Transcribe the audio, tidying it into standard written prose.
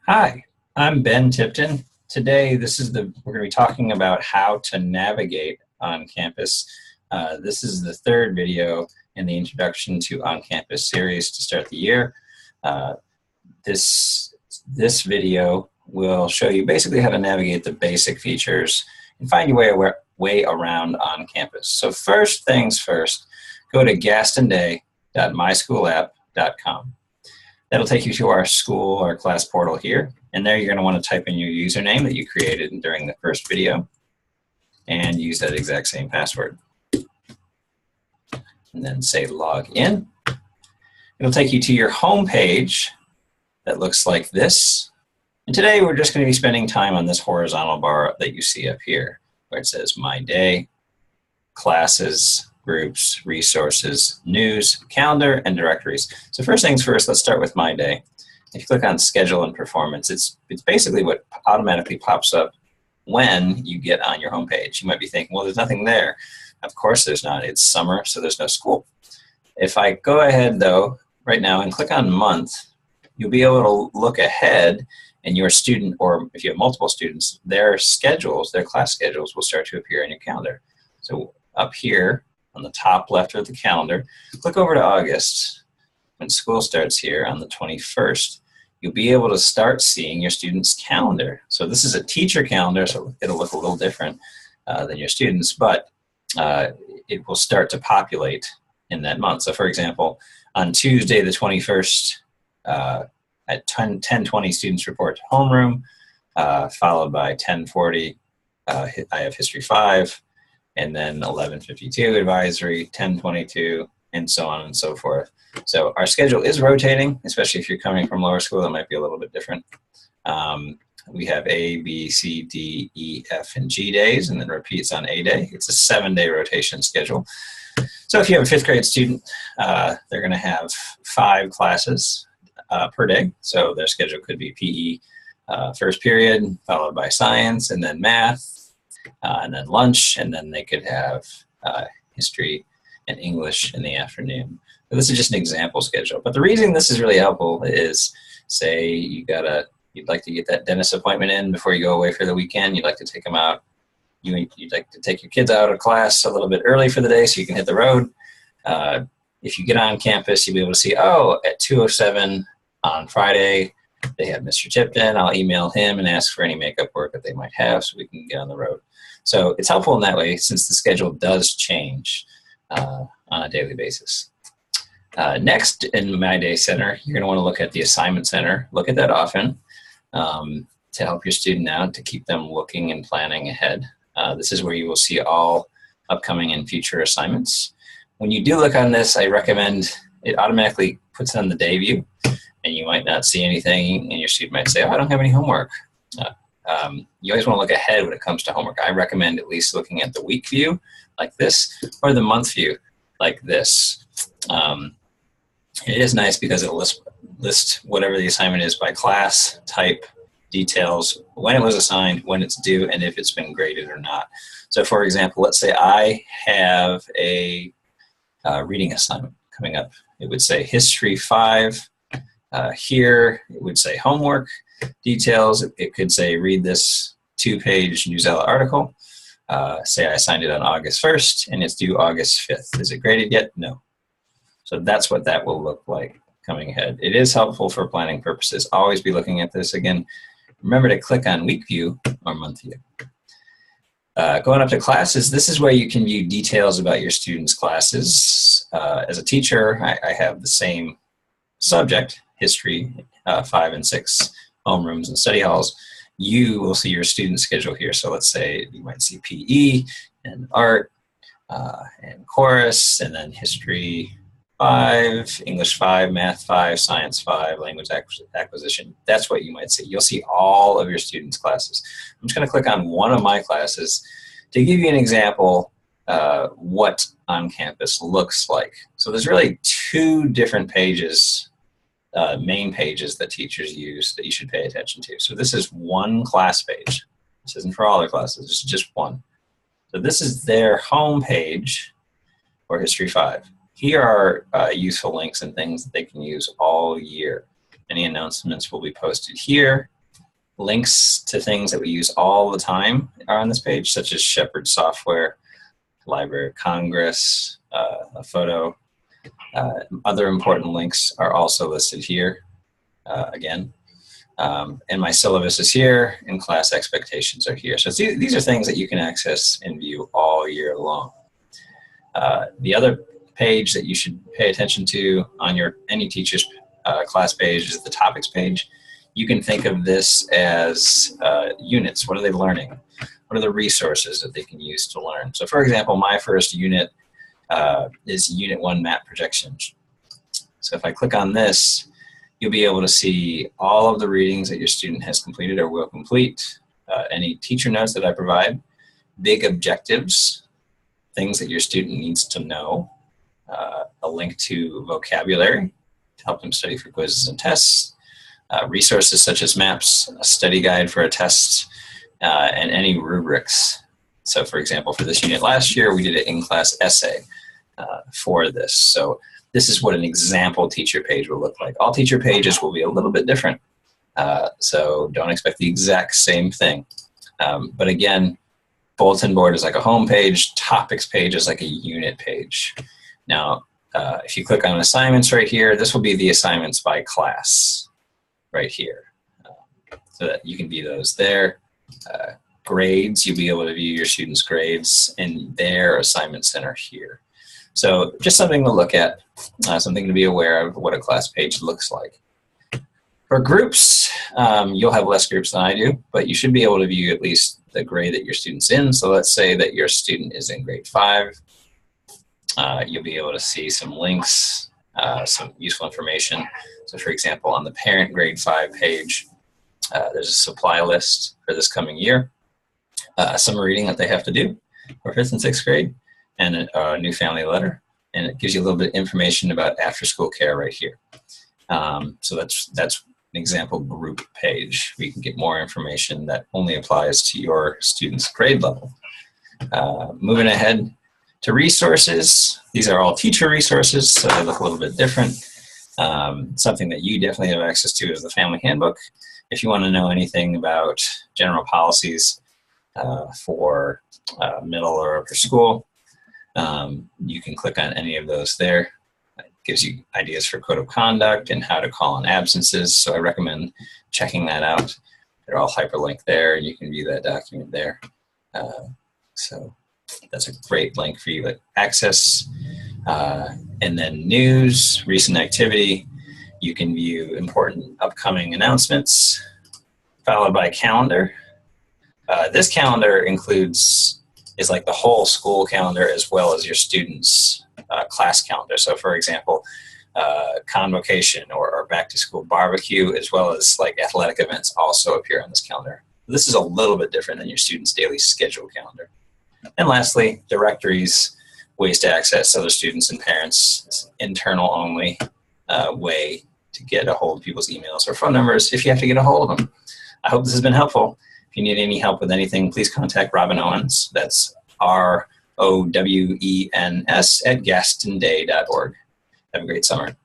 Hi, I'm Ben Tipton. Today, we're going to be talking about how to navigate on campus. This is the third video in the Introduction to On-Campus series to start the year. This video will show you basically how to navigate the basic features and find your way around on campus. So first things first, go to gastonday.myschoolapp.com. That'll take you to our school or class portal here. And there you're going to want to type in your username that you created during the first video and use that exact same password. And then say log in. It'll take you to your home page that looks like this. And today we're just going to be spending time on this horizontal bar that you see up here where it says My Day, Classes, Groups, Resources, News, Calendar, and Directories. So first things first, let's start with My Day. If you click on Schedule and Performance, it's basically what automatically pops up when you get on your home page. You might be thinking, well, there's nothing there. Of course there's not. It's summer, so there's no school. If I go ahead, though, right now and click on Month, you'll be able to look ahead, and your student, or if you have multiple students, their schedules, their class schedules will start to appear in your calendar. So up here, on the top left of the calendar, click over to August. When school starts here on the 21st, you'll be able to start seeing your students' calendar. So this is a teacher calendar, so it'll look a little different than your students, but it will start to populate in that month. So for example, on Tuesday the 21st, at 10:20 students report to homeroom, followed by 10:40, I have History 5, and then 11:52 advisory, 10:22, and so on and so forth. So our schedule is rotating, especially if you're coming from lower school, it might be a little bit different. We have A, B, C, D, E, F, and G days, and then repeats on A day. It's a 7-day rotation schedule. So if you have a 5th grade student, they're gonna have 5 classes per day. So their schedule could be PE first period, followed by science, and then math, and then lunch, and then they could have history and English in the afternoon. So this is just an example schedule. But the reason this is really helpful is, say you'd like to get that dentist appointment in before you go away for the weekend. You'd like to take them out. You'd like to take your kids out of class a little bit early for the day so you can hit the road. If you get on campus, you'll be able to see, oh, at 2:07 on Friday, they have Mr. Tipton. I'll email him and ask for any makeup work that they might have so we can get on the road. So it's helpful in that way since the schedule does change on a daily basis. Next in My Day Center, you're going to want to look at the Assignment Center. Look at that often to help your student out, to keep them looking and planning ahead. This is where you will see all upcoming and future assignments. When you do look on this, I recommend it automatically puts it on the day view, and you might not see anything, and your student might say, oh, I don't have any homework. You always want to look ahead when it comes to homework. I recommend at least looking at the week view like this, or the month view like this. It is nice because it'll list whatever the assignment is by class, type, details, when it was assigned, when it's due, and if it's been graded or not. So for example, let's say I have a reading assignment coming up. It would say History 5. Here it would say homework details. It could say read this 2-page Newsella article. Say I assigned it on August 1st and it's due August 5th. Is it graded yet? No. So that's what that will look like coming ahead. It is helpful for planning purposes. Always be looking at this. Again, remember to click on week view or month view. Going up to classes, this is where you can view details about your students' classes. As a teacher, I have the same subject, history, 5 and 6, homerooms and study halls. You will see your student schedule here. So let's say you might see PE and art and chorus, and then history 5, English 5, math 5, science 5, language acquisition. That's what you might see. You'll see all of your students' classes. I'm just going to click on one of my classes to give you an example what on campus looks like. So there's really 2 different pages, main pages that teachers use that you should pay attention to. So this is one class page. This isn't for all their classes, this is just one. So this is their home page for History 5. Here are useful links and things that they can use all year. Any announcements will be posted here. Links to things that we use all the time are on this page, such as Shepherd software, Library of Congress, a photo. Other important links are also listed here, again. And my syllabus is here, and class expectations are here. So these are things that you can access and view all year long. The other page that you should pay attention to on any teacher's class page is the topics page. You can think of this as units. What are they learning? What are the resources that they can use to learn? So for example, my first unit is Unit 1 Map Projections. So if I click on this, you'll be able to see all of the readings that your student has completed or will complete, any teacher notes that I provide, big objectives, things that your student needs to know, a link to vocabulary to help them study for quizzes and tests, resources such as maps, a study guide for a test, and any rubrics. So for example, for this unit last year, we did an in-class essay for this. So this is what an example teacher page will look like. All teacher pages will be a little bit different. So don't expect the exact same thing. But again, bulletin board is like a home page, topics page is like a unit page. Now, if you click on assignments right here, this will be the assignments by class right here. So that you can view those there. Grades, you'll be able to view your students' grades in their assignment center here. So just something to look at, something to be aware of what a class page looks like. For groups, you'll have less groups than I do, but you should be able to view at least the grade that your student's in. So let's say that your student is in grade 5. You'll be able to see some links, some useful information. So for example, on the parent grade 5 page, there's a supply list for this coming year, some reading that they have to do for 5th and 6th grade, and a new family letter. And it gives you a little bit of information about after-school care right here. So that's an example group page. We can get more information that only applies to your student's grade level. Moving ahead to resources. These are all teacher resources, so they look a little bit different. Something that you definitely have access to is the family handbook. If you want to know anything about general policies for middle or upper school, you can click on any of those there. It gives you ideas for code of conduct and how to call on absences, so I recommend checking that out. They're all hyperlinked there, and you can view that document there. So that's a great link for you to access. And then news, recent activity. You can view important upcoming announcements, followed by calendar. This calendar is like the whole school calendar as well as your students' class calendar. So for example, convocation or back to school barbecue, as well as like athletic events, also appear on this calendar. This is a little bit different than your students' daily schedule calendar. And lastly, directories, ways to access other students and parents. It's an internal only way to get a hold of people's emails or phone numbers if you have to get a hold of them. I hope this has been helpful. If you need any help with anything, please contact Robin Owens. That's ROWENS @gastonday.org. Have a great summer.